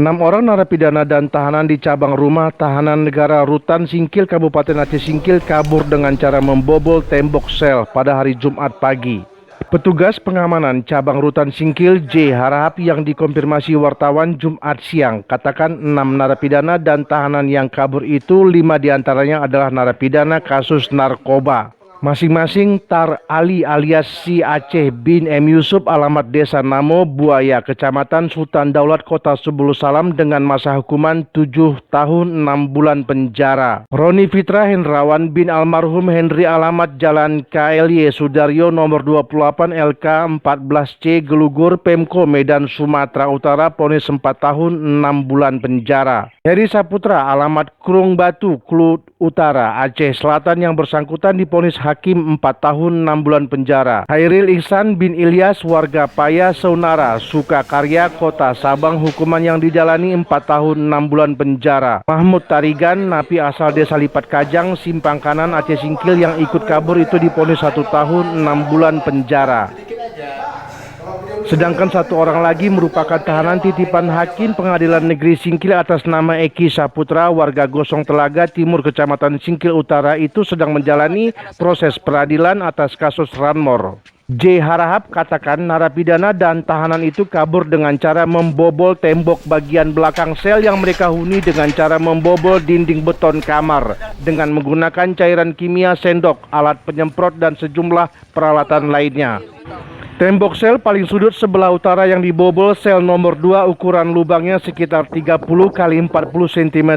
6 orang narapidana dan tahanan di cabang rumah tahanan negara Rutan Singkil Kabupaten Aceh Singkil kabur dengan cara membobol tembok sel pada hari Jumat pagi. Petugas pengamanan cabang Rutan Singkil J. Harahap yang dikonfirmasi wartawan Jumat siang katakan 6 narapidana dan tahanan yang kabur itu 5 diantaranya adalah narapidana kasus narkoba. Masing-masing Tar Ali alias Si Aceh bin M. Yusuf alamat Desa Namo, Buaya, Kecamatan Sultan Daulat, Kota Sebulu Salam dengan masa hukuman 7 tahun 6 bulan penjara. Roni Fitra Hendrawan bin almarhum Henry alamat Jalan KLY Sudaryo nomor 28 LK 14C Gelugur Pemko Medan Sumatera Utara vonis 4 tahun 6 bulan penjara. Heri Saputra alamat Krung Batu Klut Utara Aceh Selatan yang bersangkutan divonis hakim 4 tahun 6 bulan penjara. Hairil Ihsan bin Ilyas warga Paya Saunara Sukakarya Kota Sabang hukuman yang dijalani 4 tahun 6 bulan penjara. Mahmud Tarigan napi asal desa Lipat Kajang Simpang Kanan Aceh Singkil yang ikut kabur itu divonis 1 tahun 6 bulan penjara. Sedangkan 1 orang lagi merupakan tahanan titipan Hakim Pengadilan Negeri Singkil atas nama Eki Saputra warga Gosong Telaga Timur Kecamatan Singkil Utara itu sedang menjalani proses peradilan atas kasus Ranmor. J. Harahap katakan narapidana dan tahanan itu kabur dengan cara membobol tembok bagian belakang sel yang mereka huni dengan cara membobol dinding beton kamar dengan menggunakan cairan kimia sendok, alat penyemprot dan sejumlah peralatan lainnya. Tembok sel paling sudut sebelah utara yang dibobol sel nomor 2 ukuran lubangnya sekitar 30 x 40 cm.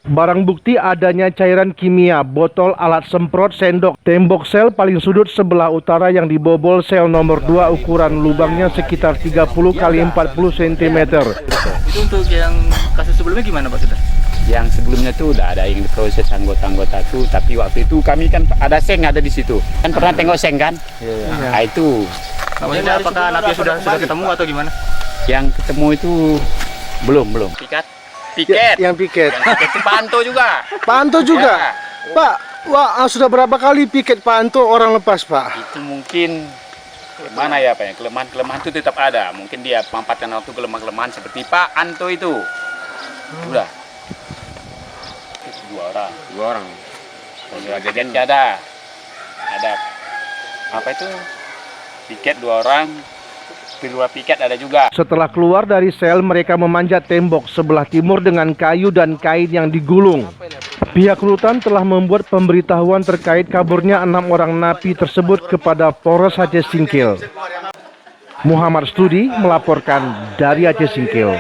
Barang bukti adanya cairan kimia, botol, alat semprot, sendok. Tembok sel paling sudut sebelah utara yang dibobol sel nomor 2 ukuran lubangnya sekitar 30 x 40 cm. Itu untuk yang kasus sebelumnya gimana Pak Sudah? Yang sebelumnya tuh udah ada yang diproses anggota-anggota tuh, tapi waktu itu kami kan ada seng ada di situ. Kan pernah tengok seng kan? Iya. Nah itu. Namanya apakah napi sudah ketemu atau gimana? Yang ketemu itu belum. Piket. Yang piket. Itu Pak Anto juga. Pak Anto juga? Ya. Pak, sudah berapa kali piket Pak Anto orang lepas Pak? Itu mungkin mana ya Pak ya, kelemahan itu tetap ada. Mungkin dia memanfaatkan waktu kelemahan seperti Pak Anto itu. Udah. 2 orang. Kejadian ada apa itu? Piket 2 orang. Kedua piket ada juga. Setelah keluar dari sel, mereka memanjat tembok sebelah timur dengan kayu dan kain yang digulung. Pihak rutan telah membuat pemberitahuan terkait kaburnya 6 orang napi tersebut kepada Polres Aceh Singkil. Muhammad Studi melaporkan dari Aceh Singkil.